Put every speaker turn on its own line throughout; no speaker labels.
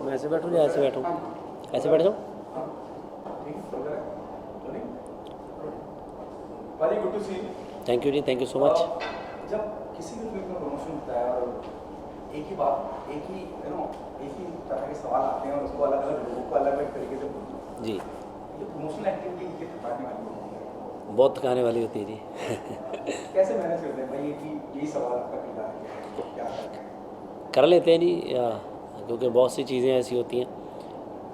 मैं ऐसे बैठूँ या ऐसे बैठूँ? ऐसे बैठ जाऊँ?
Very good to see.
Thank you जी, थैंक यू सो मच।
जब किसी भी फिल्म का प्रमोशन होता है और एक ही बात, एक ही एक ही तरह के सवाल आते हैं और उसको अलग अलग लोगों को अलग अलग तरीके से बोलते हैं,
जी,
ये प्रमोशनल एक्टिविटी ये थकाने वाली होती है।
बहुत थकाने वाली होती है जी।
कैसे मैनेज करते हैं भाई ये कि यही सवाल आपका किरदार है, क्या करते हैं?
कर लेते हैं जी, क्योंकि बहुत सी चीज़ें ऐसी होती हैं,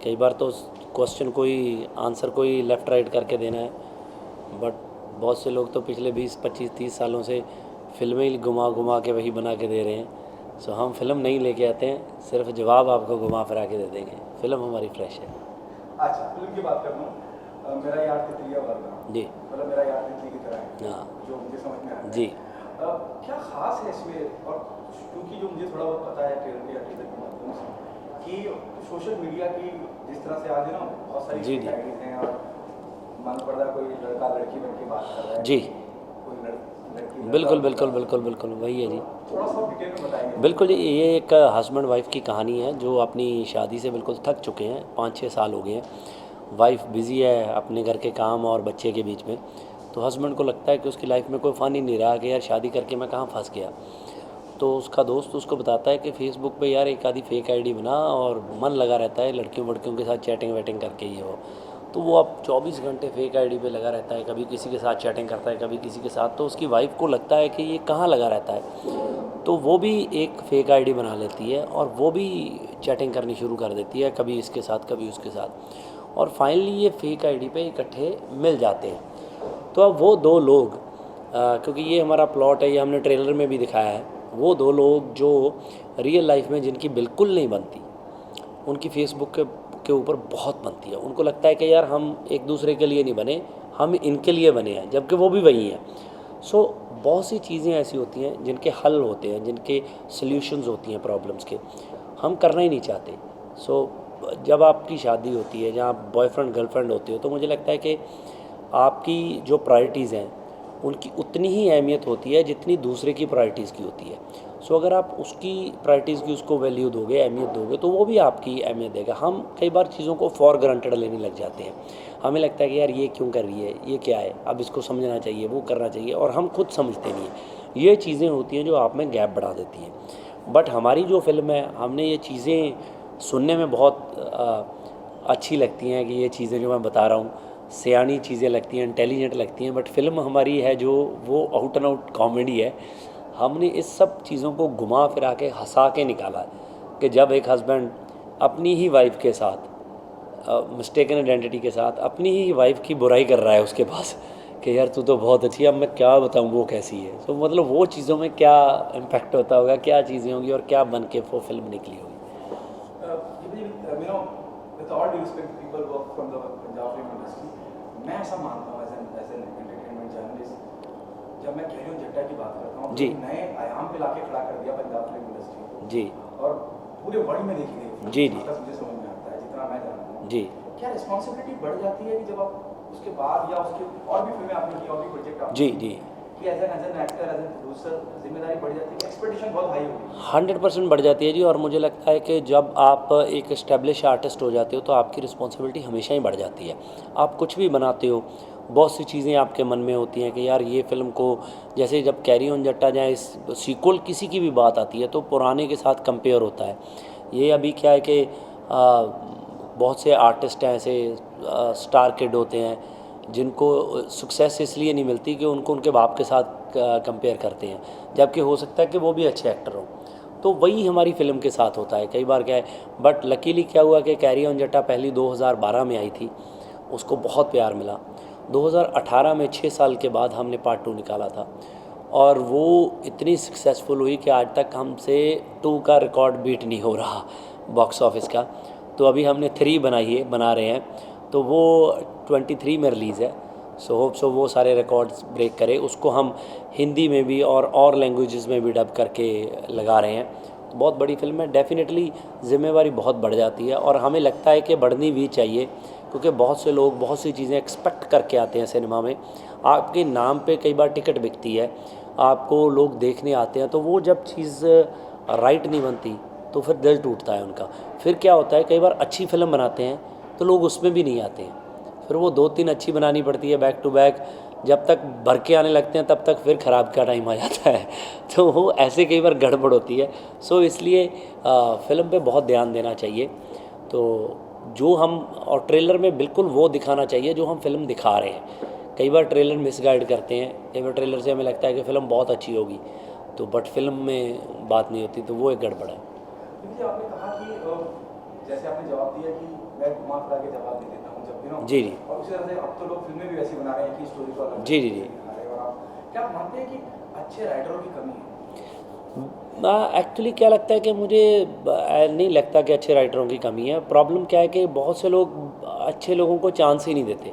कई बार तो क्वेश्चन कोई आंसर कोई लेफ़्ट राइट करके देना है, बट बहुत से लोग तो पिछले 20 25 30 सालों से फिल्में ही घुमा घुमा के वही बना के दे रहे हैं। सो हम फिल्म नहीं लेके आते हैं, सिर्फ जवाब आपको घुमा फिरा के दे देंगे। फिल्म हमारी फ्रेश है।
अच्छा, फिल्म की बात कर लूँ, मेरा यार तितलिया वाला
जी,
मतलब मेरा यार तितली की तरह है,
हाँ
जो मुझे समझ में आता है।
जी।
क्या खास है इसमें? और क्योंकि जो मुझे थोड़ा बहुत पता है ट्रेलर या टीजर के माध्यम से कि सोशल मीडिया की जिस तरह से आज है ना बहुत सारी
जी, जी।
आइडीज हैं और मन पड़ता है कोई लड़का लड़की बन के बात कर रहा है,
जी,
कोई लड़की
बिल्कुल बिल्कुल बिल्कुल बिल्कुल वही है जी।
थोड़ा सा डिटेल में बताएंगे?
बिल्कुल जी, ये एक हस्बैंड वाइफ की कहानी है जो अपनी शादी से बिल्कुल थक चुके हैं। 5 6 साल हो गए हैं। वाइफ बिज़ी है अपने घर के काम और बच्चे के बीच में, तो हस्बैंड को लगता है कि उसकी लाइफ में कोई फ़न ही नहीं रहा, कि यार शादी करके मैं कहाँ फंस गया। तो उसका दोस्त उसको बताता है कि फ़ेसबुक पे यार एक आधी फ़ेक आईडी बना और मन लगा रहता है लड़कियों वड़कियों के साथ चैटिंग वैटिंग करके ये वो। तो वो अब 24 घंटे फ़ेक आईडी पे लगा रहता है, कभी किसी के साथ चैटिंग करता है, कभी किसी के साथ। तो उसकी वाइफ को लगता है कि ये कहाँ लगा रहता है, तो वो भी एक फ़ेक आईडी बना लेती है और वो भी चैटिंग करनी शुरू कर देती है, कभी इसके साथ कभी उसके साथ। और फाइनली ये फ़ेक आईडी पे इकट्ठे मिल जाते हैं। तो अब वो दो लोग, क्योंकि ये हमारा प्लॉट है, ये हमने ट्रेलर में भी दिखाया है, वो दो लोग जो रियल लाइफ में जिनकी बिल्कुल नहीं बनती, उनकी फेसबुक के ऊपर बहुत बनती है। उनको लगता है कि यार हम एक दूसरे के लिए नहीं बने, हम इनके लिए बने हैं, जबकि वो भी वही हैं। सो बहुत सी चीज़ें ऐसी होती हैं जिनके हल होते हैं, जिनके सल्यूशंस होती हैं प्रॉब्लम्स के, हम करना ही नहीं चाहते। सो जब आपकी शादी होती है, जहाँ आप बॉयफ्रेंड गर्लफ्रेंड होते हो, तो मुझे लगता है कि आपकी जो प्रायोरिटीज़ हैं उनकी उतनी ही अहमियत होती है जितनी दूसरे की प्रायोरिटीज़ की होती है। सो अगर आप उसकी प्रायोरिटीज़ की उसको वैल्यू दोगे, अहमियत दोगे, तो वो भी आपकी अहमियत देगा। हम कई बार चीज़ों को फॉर ग्रांटेड लेने लग जाते हैं। हमें लगता है कि यार ये क्यों कर रही है, ये क्या है, अब इसको समझना चाहिए, वो करना चाहिए, और हम खुद समझते नहीं हैं। ये चीज़ें होती हैं जो आप में गैप बढ़ा देती हैं। बट हमारी जो फिल्म है, हमने ये चीज़ें सुनने में बहुत अच्छी लगती हैं कि ये चीज़ें जो मैं बता रहा हूँ सियानी चीज़ें लगती हैं, इंटेलिजेंट लगती हैं, बट फिल्म हमारी है जो वो आउट एंड आउट कॉमेडी है। हमने इस सब चीज़ों को घुमा फिरा के हंसा के निकाला है कि जब एक हस्बैंड अपनी ही वाइफ के साथ मिस्टेकन आइडेंटिटी के साथ अपनी ही वाइफ की बुराई कर रहा है उसके पास कि यार तू तो बहुत अच्छी है, अब मैं क्या बताऊँ वो कैसी है। तो मतलब वो चीज़ों में क्या इम्पैक्ट होता होगा, क्या चीज़ें होंगी और क्या बन के वो फिल्म निकली होगी।
With all due respect to people who work from the Punjab film industry, मैं ऐसा मानता हूँ एज एन एंटरटेनमेंट जर्नलिस्ट, जब मैं कैरी ऑन जट्टा की बात करता हूँ
जी
तो नए आयाम पे लाके खड़ा कर दिया पंजाब फिल्म इंडस्ट्री को,
जी
और पूरे वर्ल्ड में देखी गई
जी
फिल्म,
जी
जितना मुझे समझ में आता है, जितना मैं जानता हूँ।
जी।
क्या रिस्पॉन्सिबिलिटी बढ़ जाती है कि जब आप उसके बाद या उसके और भी फिल्में आपने की, और भी प्रोजेक्ट आपने
जी
किए,
जी
कि as an actor as an producer जिम्मेदारी बढ़ जाती है, एक्सपेक्टेशन बहुत हाई होगी?
100% बढ़ जाती है जी। और मुझे लगता है कि जब आप एक इस्टेब्लिश आर्टिस्ट हो जाते हो तो आपकी रिस्पॉन्सिबिलिटी हमेशा ही बढ़ जाती है। आप कुछ भी बनाते हो, बहुत सी चीज़ें आपके मन में होती हैं कि यार ये फ़िल्म को, जैसे जब कैरी ऑन जट्टा या इस सीक्वल किसी की भी बात आती है तो पुराने के साथ कंपेयर होता है। ये अभी क्या है कि बहुत से आर्टिस्ट हैं ऐसे, स्टार किड होते हैं जिनको सक्सेस इसलिए नहीं मिलती कि उनको उनके बाप के साथ कंपेयर करते हैं, जबकि हो सकता है कि वो भी अच्छे एक्टर हों। तो वही हमारी फ़िल्म के साथ होता है कई बार क्या है। बट लकीली क्या हुआ कि कैरी ऑन जट्टा पहली 2012 में आई थी, उसको बहुत प्यार मिला। 2018 में 6 साल के बाद हमने पार्ट 2 निकाला था और वो इतनी सक्सेसफुल हुई कि आज तक हमसे 2 का रिकॉर्ड बीट नहीं हो रहा बॉक्स ऑफिस का। तो अभी हमने 3 बनाई है, बना रहे हैं, तो वो 23 में रिलीज़ है। सो होप सो वो सारे रिकॉर्ड्स ब्रेक करे। उसको हम हिंदी में भी और लैंग्वेजेस में भी डब करके लगा रहे हैं। तो बहुत बड़ी फिल्म है, डेफिनेटली ज़िम्मेवारी बहुत बढ़ जाती है और हमें लगता है कि बढ़नी भी चाहिए, क्योंकि बहुत से लोग बहुत सी चीज़ें एक्सपेक्ट करके आते हैं सिनेमा में। आपके नाम पे कई बार टिकट बिकती है, आपको लोग देखने आते हैं, तो वो जब चीज़ राइट नहीं बनती तो फिर दिल टूटता है उनका। फिर क्या होता है, कई बार अच्छी फ़िल्म बनाते हैं तो लोग उसमें भी नहीं आते हैं, फिर वो 2-3 अच्छी बनानी पड़ती है बैक टू बैक, जब तक भर के आने लगते हैं तब तक फिर ख़राब का टाइम आ जाता है। तो वो ऐसे कई बार गड़बड़ होती है। सो इसलिए फ़िल्म पे बहुत ध्यान देना चाहिए। तो जो हम, और ट्रेलर में बिल्कुल वो दिखाना चाहिए जो हम फ़िल्म दिखा रहे हैं। कई बार ट्रेलर मिसगाइड करते हैं, कई बार ट्रेलर से हमें लगता है कि फ़िल्म बहुत अच्छी होगी, तो बट फिल्म में बात नहीं होती, तो वो एक गड़बड़ है।
क्योंकि आपने कहा कि जैसे आपने जवाब दिया कि मैं घुमा फिरा के जवाब दे देता हूँ जब भी ना,
जी जी
और उसी तरह से अब तो लोग फिल्में भी वैसी बना रहे हैं कि स्टोरी को अलग
जी जी जी
दिखा रहे हैं। और आप क्या मानते हैं कि अच्छे राइटरों की कमी है?
एक्चुअली क्या लगता है कि मुझे नहीं लगता कि अच्छे राइटरों की कमी है। प्रॉब्लम क्या है कि बहुत से लोग अच्छे लोगों को चांस ही नहीं देते,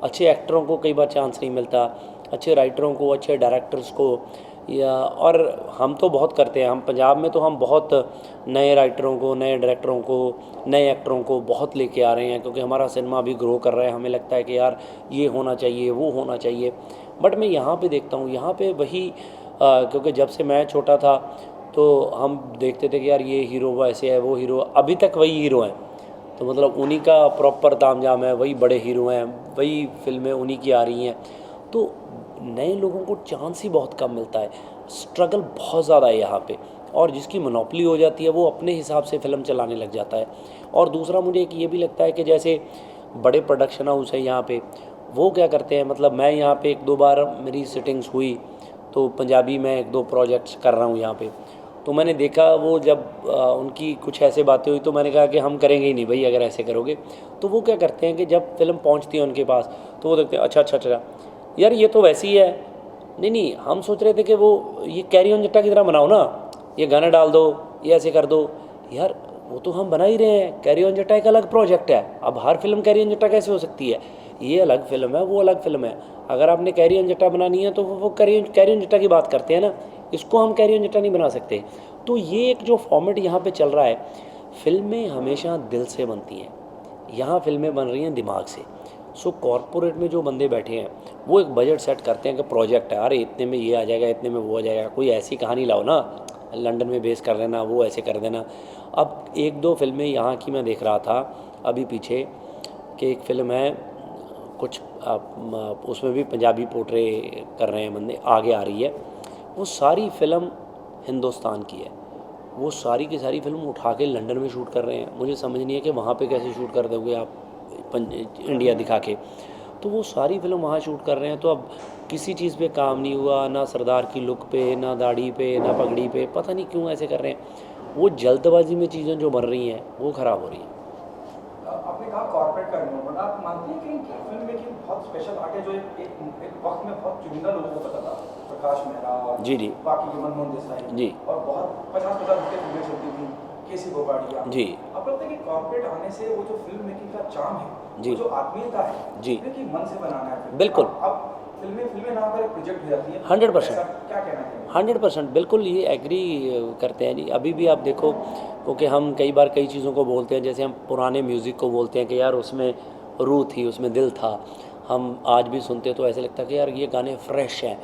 अच्छे एक्टरों को कई बार चांस नहीं मिलता, अच्छे राइटरों को, अच्छे डायरेक्टर्स को, या और हम तो बहुत करते हैं, हम पंजाब में तो हम बहुत नए राइटरों को, नए डायरेक्टरों को, नए एक्टरों को बहुत लेके आ रहे हैं, क्योंकि हमारा सिनेमा अभी ग्रो कर रहा है। हमें लगता है कि यार ये होना चाहिए, वो होना चाहिए। बट मैं यहाँ पे देखता हूँ, यहाँ पे वही क्योंकि जब से मैं छोटा था तो हम देखते थे कि यार ये हीरो वैसे है, वो हीरो, अभी तक वही हीरो हैं, तो मतलब उन्हीं का प्रॉपर तामझाम है, वही बड़े हीरो हैं, वही फिल्में उन्हीं की आ रही हैं। तो नए लोगों को चांस ही बहुत कम मिलता है, स्ट्रगल बहुत ज़्यादा है यहाँ पे, और जिसकी मोनोपोली हो जाती है वो अपने हिसाब से फ़िल्म चलाने लग जाता है। और दूसरा मुझे एक ये भी लगता है कि जैसे बड़े प्रोडक्शन हाउस है यहाँ पे, वो क्या करते हैं, मतलब मैं यहाँ पे 1-2 बार मेरी सिटिंग्स हुई, तो पंजाबी में 1-2 प्रोजेक्ट्स कर रहा हूँ यहाँ पे, तो मैंने देखा वो जब उनकी कुछ ऐसे बातें हुई तो मैंने कहा कि हम करेंगे ही नहीं भाई अगर ऐसे करोगे। तो वो क्या करते हैं कि जब फिल्म पहुंचती है उनके पास तो वो देखते हैं अच्छा अच्छा अच्छा यार ये तो वैसी ही है, नहीं नहीं हम सोच रहे थे कि वो ये कैरी ऑन जट्टा की तरह बनाओ ना, ये गाना डाल दो, ये ऐसे कर दो। यार वो तो हम बना ही रहे हैं, कैरी ऑन जट्टा एक अलग प्रोजेक्ट है, अब हर फिल्म कैरी ऑन जट्टा कैसे हो सकती है, ये अलग फिल्म है, वो अलग फिल्म है। अगर आपने कैरी ऑन जट्टा बनानी है तो वो कैरी ऑन जट्टा की बात करते हैं ना, इसको हम कैरी ऑन जट्टा नहीं बना सकते। तो ये एक जो फॉर्मेट यहाँ पे चल रहा है, फिल्में हमेशा दिल से बनती हैं, यहाँ फिल्में बन रही हैं दिमाग से। सो कॉरपोरेट में जो बंदे बैठे हैं वो एक बजट सेट करते हैं कि प्रोजेक्ट है, अरे इतने में ये आ जाएगा, इतने में वो आ जाएगा, कोई ऐसी कहानी लाओ ना, लंदन में बेस कर देना, वो ऐसे कर देना। अब 1-2 फिल्में यहाँ की मैं देख रहा था अभी पीछे कि एक फ़िल्म है कुछ उसमें भी पंजाबी पोर्ट्रे कर रहे हैं बंदे, आगे आ रही है, वो सारी फ़िल्म हिंदुस्तान की है, वो सारी की सारी फिल्म उठा के लंदन में शूट कर रहे हैं। मुझे समझ नहीं है कि वहाँ पे कैसे शूट कर दोगे आप इंडिया दिखा के, तो वो सारी फिल्म वहाँ शूट कर रहे हैं। तो अब किसी चीज़ पे काम नहीं हुआ, ना सरदार की लुक पे, ना दाढ़ी पे, ना पगड़ी पे, पता नहीं क्यों ऐसे कर रहे हैं। वो जल्दबाजी में चीज़ें जो बन रही हैं वो ख़राब हो रही हैं।
आपने कहा कॉर्पोरेट का एनवायरनमेंट, आप मानते हैं कि फिल्म मेकिंग बहुत स्पेशल आर्ट है जो एक वक्त में बहुत चुनिंदा लोगों को पता था, प्रकाश मेहरा और
जी जी
बाकी के मनमोहन देसाई
जी
और बहुत 50-50 फिल्में चलती थी, केसी गोपाड़िया
जी
आपको लगता है कि कॉर्पोरेट आने से वो जो फिल्म मेकिंग का चार्म है,
जी
वो जो आत्मीयता है,
जी
कि मन से बनाना है फिल्म।
बिल्कुल।
अब फिल्में ना कर प्रोजेक्ट हो जाती है
100%।
ऐसा क्या कहना चाहिए?
100% बिल्कुल ये एग्री करते हैं जी। अभी भी आप देखो, क्योंकि हम कई बार कई चीज़ों को बोलते हैं, जैसे हम पुराने म्यूज़िक को बोलते हैं कि यार उसमें रूह थी, उसमें दिल था, हम आज भी सुनते तो ऐसे लगता है कि यार ये गाने फ्रेश हैं।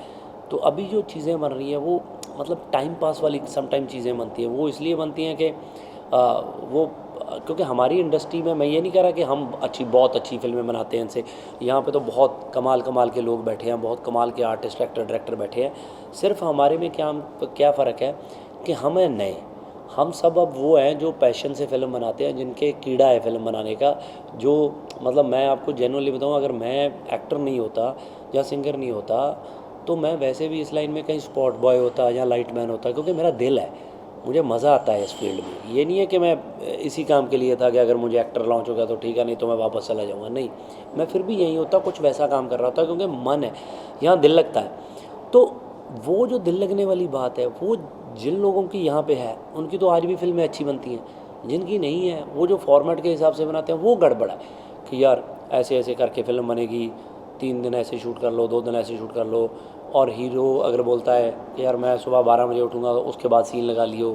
तो अभी जो चीज़ें बन रही हैं वो मतलब टाइम पास वाली समटाइम चीज़ें बनती हैं, वो इसलिए बनती हैं कि वो क्योंकि हमारी इंडस्ट्री में, मैं ये नहीं कह रहा कि हम बहुत अच्छी फिल्में बनाते हैं इनसे, यहाँ पे तो बहुत कमाल कमाल के लोग बैठे हैं, बहुत कमाल के आर्टिस्ट, एक्टर, डायरेक्टर बैठे हैं। सिर्फ हमारे में क्या फ़र्क है कि हम हैं नए, हम सब अब वो हैं जो पैशन से फ़िल्म बनाते हैं, जिनके कीड़ा है फ़िल्म बनाने का। जो मतलब मैं आपको जेन्युइनली बताऊँ, अगर मैं एक्टर नहीं होता या सिंगर नहीं होता तो मैं वैसे भी इस लाइन में कहीं स्पॉट बॉय होता या लाइट मैन होता, क्योंकि मेरा दिल है, मुझे मज़ा आता है इस फील्ड में। ये नहीं है कि मैं इसी काम के लिए था कि अगर मुझे एक्टर लॉन्च हो गया तो ठीक है, नहीं तो मैं वापस चला जाऊँगा, नहीं, मैं फिर भी यहीं होता, कुछ वैसा काम कर रहा होता, क्योंकि मन है, यहाँ दिल लगता है। तो वो जो दिल लगने वाली बात है, वो जिन लोगों की यहाँ पे है उनकी तो आज भी फिल्में अच्छी बनती हैं, जिनकी नहीं है वो जो फॉर्मेट के हिसाब से बनाते हैं वो गड़बड़ है कि यार ऐसे ऐसे करके फ़िल्म बनेगी, 3 दिन ऐसे शूट कर लो, 2 दिन ऐसे शूट कर लो, और हीरो अगर बोलता है कि यार मैं सुबह 12 बजे उठूँगा तो उसके बाद सीन लगा लियो,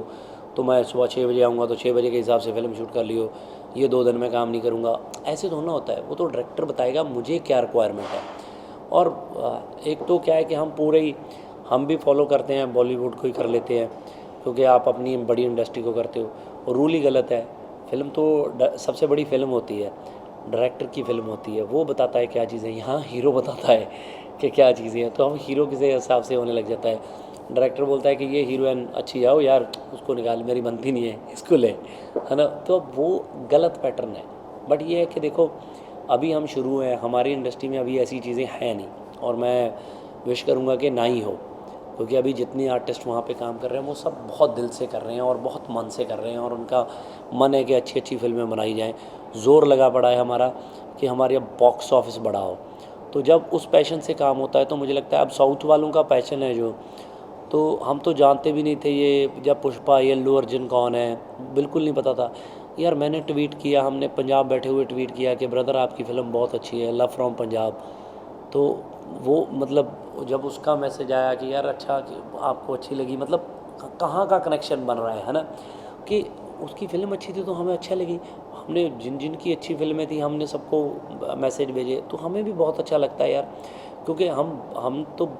तो मैं सुबह 6 बजे आऊँगा तो 6 बजे के हिसाब से फ़िल्म शूट कर लियो, ये 2 दिन में काम नहीं करूँगा, ऐसे तो ना होता है। वो तो डायरेक्टर बताएगा मुझे क्या रिक्वायरमेंट है। और एक तो क्या है कि हम पूरे ही हम भी फॉलो करते हैं, बॉलीवुड को ही कर लेते हैं, क्योंकि आप अपनी बड़ी इंडस्ट्री को करते हो, और रूल ही गलत है। फिल्म तो सबसे बड़ी फिल्म होती है, डायरेक्टर की फिल्म होती है, वो बताता है क्या चीज़ें, यहाँ हीरो बताता है कि क्या चीज़ें हैं, तो हम हीरो किसी हिसाब से होने लग जाता है। डायरेक्टर बोलता है कि ये हीरोइन अच्छी आओ यार, उसको निकाल, मेरी बनती नहीं है, इसको ले, है ना। तो अब वो गलत पैटर्न है। बट ये है कि देखो, अभी हम शुरू हैं, हमारी इंडस्ट्री में अभी ऐसी चीज़ें हैं नहीं, और मैं विश करूँगा कि ना ही हो, क्योंकि अभी जितने आर्टिस्ट वहाँ पे काम कर रहे हैं वो सब बहुत दिल से कर रहे हैं और बहुत मन से कर रहे हैं, और उनका मन है कि अच्छी अच्छी फिल्में बनाई जाएं। ज़ोर लगा पड़ा है हमारा कि हमारे अब बॉक्स ऑफिस बढ़ा हो। तो जब उस पैशन से काम होता है तो मुझे लगता है अब साउथ वालों का पैशन है जो, तो हम तो जानते भी नहीं थे ये, जब पुष्पा ये अल्लू अर्जुन कौन है बिल्कुल नहीं पता था यार। मैंने ट्वीट किया, हमने पंजाब बैठे हुए ट्वीट किया कि ब्रदर आपकी फ़िल्म बहुत अच्छी है, लव फ्रॉम पंजाब। तो वो मतलब जब उसका मैसेज आया कि यार अच्छा, कि आपको अच्छी लगी, मतलब कहाँ का कनेक्शन बन रहा है ना, कि उसकी फ़िल्म अच्छी थी तो हमें अच्छा लगी। हमने जिन जिन की अच्छी फिल्में थी हमने सबको मैसेज भेजे, तो हमें भी बहुत अच्छा लगता है यार, क्योंकि हम तो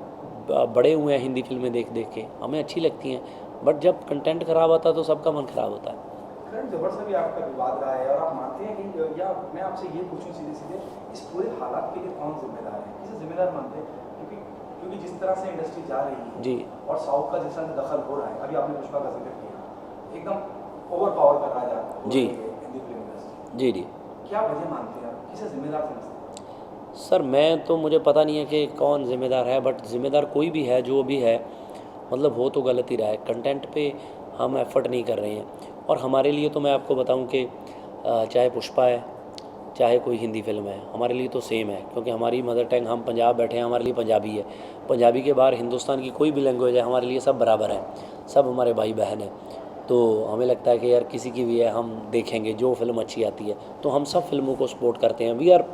बड़े हुए हैं हिंदी फिल्में देख देख के, हमें अच्छी लगती हैं। बट जब कंटेंट ख़राब आता है तो सबका मन ख़राब होता है।
करण जौहर से भी आपका विवाद रहा है, और आप मानते हैं कि, या मैं आपसे ये पूछूं सीधे सीधे, इस पूरे हालात के लिए कौन जिम्मेदार है, किसे जिम्मेदार मानते हैं? क्योंकि क्योंकि जिस तरह से इंडस्ट्री जा रही है
जी
और साउथ का जिस तरह से दखल हो रहा है, अभी आपने पुष्पा का जिक्र किया, एकदम ओवर पावर कर रहा है
जी
हिंदी फिल्म इंडस्ट्री,
जी जी
क्या वजह मानते हैं आप, किसे जिम्मेदार समझते हैं?
सर, मैं तो, मुझे पता नहीं है कि कौन ज़िम्मेदार है, बट ज़िम्मेदार कोई भी है, जो भी है, मतलब हो तो गलत ही रहा है। कंटेंट पे हम एफ़र्ट नहीं कर रहे हैं, और हमारे लिए तो मैं आपको बताऊं कि चाहे पुष्पा है, चाहे कोई हिंदी फिल्म है, हमारे लिए तो सेम है, क्योंकि हमारी मदर टंग, हम पंजाब बैठे हैं, हमारे लिए पंजाबी है। पंजाबी के बाहर हिंदुस्तान की कोई भी लैंग्वेज है, हमारे लिए सब बराबर है, सब हमारे भाई बहन हैं। तो हमें लगता है कि यार किसी की भी है, हम देखेंगे, जो फिल्म अच्छी आती है तो हम सब फिल्मों को सपोर्ट करते हैं। वी आर,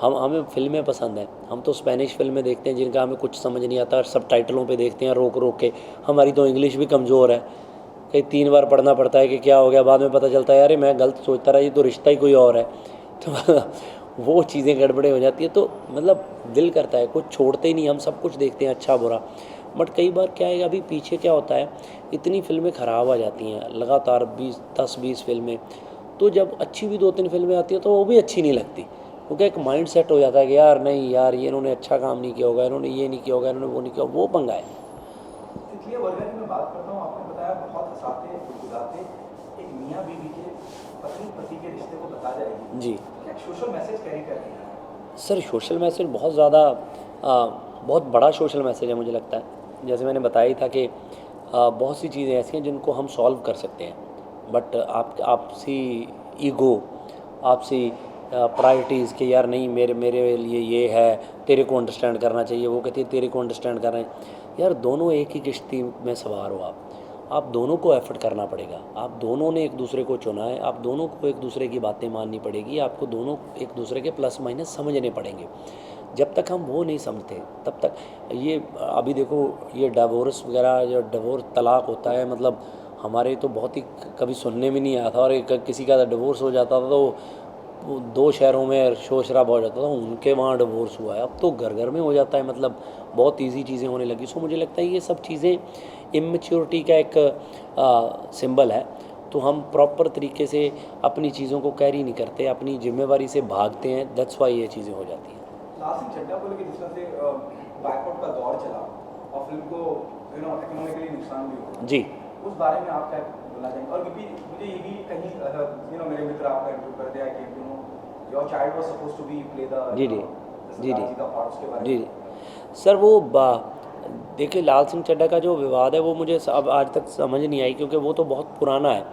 हमें फ़िल्में पसंद हैं, हम तो स्पेनिश फ़िल्में देखते हैं जिनका हमें कुछ समझ नहीं आता, सब टाइटलों पे देखते हैं रोक रोक के। हमारी तो इंग्लिश भी कमज़ोर है, कई 3 बार पढ़ना पड़ता है कि क्या हो गया, बाद में पता चलता है अरे मैं गलत सोचता रहा, ये तो रिश्ता ही कोई और है। तो वो चीज़ें गड़बड़े हो जाती है, तो मतलब दिल करता है, कुछ छोड़ते ही नहीं, हम सब कुछ देखते हैं, अच्छा बुरा। बट कई बार क्या है, अभी पीछे क्या होता है, इतनी फिल्में ख़राब आ जाती हैं लगातार, 10-20 फिल्में, तो जब अच्छी भी 2-3 फिल्में आती हैं तो वो भी अच्छी नहीं लगती, क्योंकि एक माइंड सेट हो जाता है कि यार नहीं यार, ये इन्होंने अच्छा काम नहीं किया होगा, इन्होंने ये नहीं किया होगा, इन्होंने वो नहीं किया, वो पंगा है।
इसलिए वर्गा की मैं बात करता हूँ, आपने बताया बहुत हंसाते गुदगुदाते एक मियाँ बीवी के, पत्नी पति के रिश्ते को बता जाएगी,
जी
क्या सोशल मैसेज कैरी कर रही है?
सर, सोशल मैसेज बहुत ज़्यादा, बहुत बड़ा सोशल मैसेज है मुझे लगता है। जैसे मैंने बताया ही था कि बहुत सी चीज़ें ऐसी हैं जिनको हम सॉल्व कर सकते हैं, बट आपसी ईगो, आपसी प्रायोरिटीज़ के, यार नहीं मेरे मेरे लिए ये है, तेरे को अंडरस्टैंड करना चाहिए, वो कहती है तेरे को अंडरस्टैंड कर रहे हैं। यार दोनों एक ही किश्ती में सवार हो, आप दोनों को एफ़र्ट करना पड़ेगा, आप दोनों ने एक दूसरे को चुना है, आप दोनों को एक दूसरे की बातें माननी पड़ेगी, आपको दोनों एक दूसरे के प्लस माइनस समझने पड़ेंगे। जब तक हम वो नहीं समझते तब तक, ये अभी देखो, ये डिवोर्स वगैरह, जो डिवोर्स तलाक होता है, मतलब हमारे तो बहुत ही कभी सुनने में नहीं आया था, और एक किसी का डिवोर्स हो जाता था तो वो 2 शहरों में शोर शराबा हो जाता था, उनके वहाँ डिवोर्स हुआ है, अब तो घर घर में हो जाता है, मतलब बहुत ईजी चीज़ें होने लगी। सो मुझे लगता है ये सब चीज़ें इमेच्योरिटी का एक सिंबल है। तो हम प्रॉपर तरीके से अपनी चीज़ों को कैरी नहीं करते, अपनी जिम्मेवारी से भागते हैं, दैट्स वाई ये चीज़ें हो जाती हैं।
लाल सिंह चड्ढा को लेकर जिस तरह से बायकॉट का दौर चला और फिल्म को इकोनॉमिकली नुकसान भी हुआ,
जी
उस बारे में आप क्या बोलना चाहेंगे? और क्योंकि मुझे ये भी कहीं मेरे मित्र आपका इंटरव्यू कर दिया कि your child was supposed to be play the
जी जी जी जी
का पार्ट, उसके बारे
जी
में।
जी सर, वो देखिए, लाल सिंह चड्ढा का जो विवाद है वो मुझे अब आज तक समझ नहीं आई, क्योंकि वो तो बहुत पुराना है,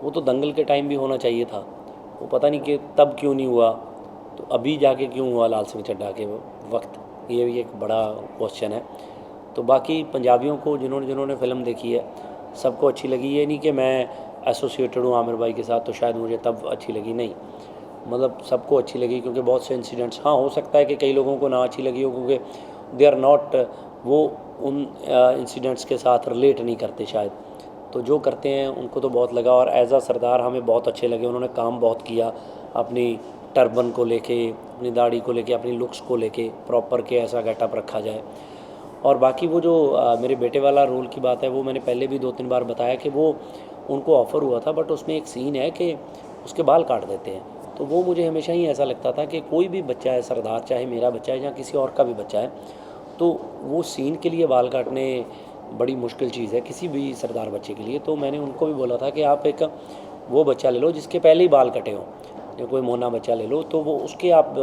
वो तो दंगल के टाइम भी होना चाहिए था, वो पता नहीं कि तब क्यों नहीं हुआ, तो अभी जाके क्यों हुआ लाल सिंह चड्ढा के वक्त, ये भी एक बड़ा क्वेश्चन है। तो बाकी पंजाबियों को जिन्होंने जिन्होंने फ़िल्म देखी है सबको अच्छी लगी, ये नहीं कि मैं एसोसिएटेड हूँ आमिर भाई के साथ तो शायद मुझे तब अच्छी लगी, नहीं, मतलब सबको अच्छी लगी, क्योंकि बहुत से इंसिडेंट्स, हाँ हो सकता है कि कई लोगों को ना अच्छी लगी हो, क्योंकि दे आर नॉट, वो उन इंसिडेंट्स के साथ रिलेट नहीं करते शायद, तो जो करते हैं उनको तो बहुत लगा। और एज आ सरदार हमें बहुत अच्छे लगे, उन्होंने काम बहुत किया, अपनी टर्बन को लेके, अपनी दाढ़ी को लेके, अपनी लुक्स को लेके, प्रॉपर के ऐसा गेटअप रखा जाए, और बाकी वो जो मेरे बेटे वाला रोल की बात है, वो मैंने पहले भी 2-3 बार बताया कि वो उनको ऑफ़र हुआ था, बट उसमें एक सीन है कि उसके बाल काट देते हैं। तो वो मुझे हमेशा ही ऐसा लगता था कि कोई भी बच्चा है सरदार, चाहे मेरा बच्चा है या किसी और का भी बच्चा है, तो वो सीन के लिए बाल काटने बड़ी मुश्किल चीज़ है किसी भी सरदार बच्चे के लिए। तो मैंने उनको भी बोला था कि आप एक वो बच्चा ले लो जिसके पहले ही बाल कटे हों, या कोई मोना बच्चा ले लो, तो वो उसके आप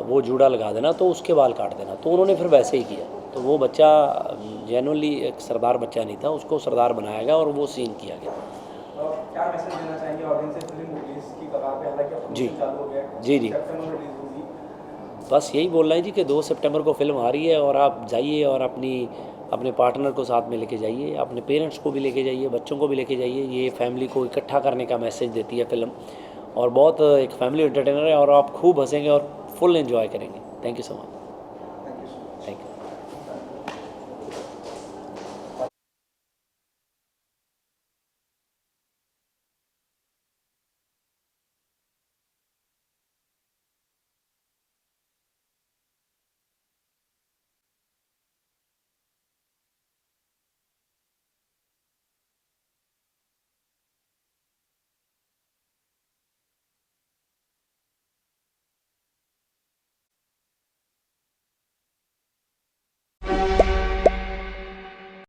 वो जूड़ा लगा देना, तो उसके बाल काट देना। तो उन्होंने फिर वैसे ही किया। तो वो बच्चा जेनुअनली एक सरदार बच्चा नहीं था, उसको सरदार बनाया गया और वो सीन किया गया।
क्या मैसेज देना चाहेंगे ऑडियंस से? फिल्म रिलीज की कगार पे, हालांकि अब
जी।
promotion चालू हो गया है,
जी, जी।
सितंबर में रिलीज होगी।
बस यही बोल रहे हैं जी कि 2 सितंबर को फ़िल्म आ रही है, और आप जाइए और अपने पार्टनर को साथ में लेके जाइए, अपने पेरेंट्स को भी लेके जाइए, बच्चों को भी लेके जाइए। ये फैमिली को इकट्ठा करने का मैसेज देती है फ़िल्म, और बहुत एक फैमिली एंटरटेनर है, और आप खूब हंसेंगे और फुल एंजॉय करेंगे। Thank you so much.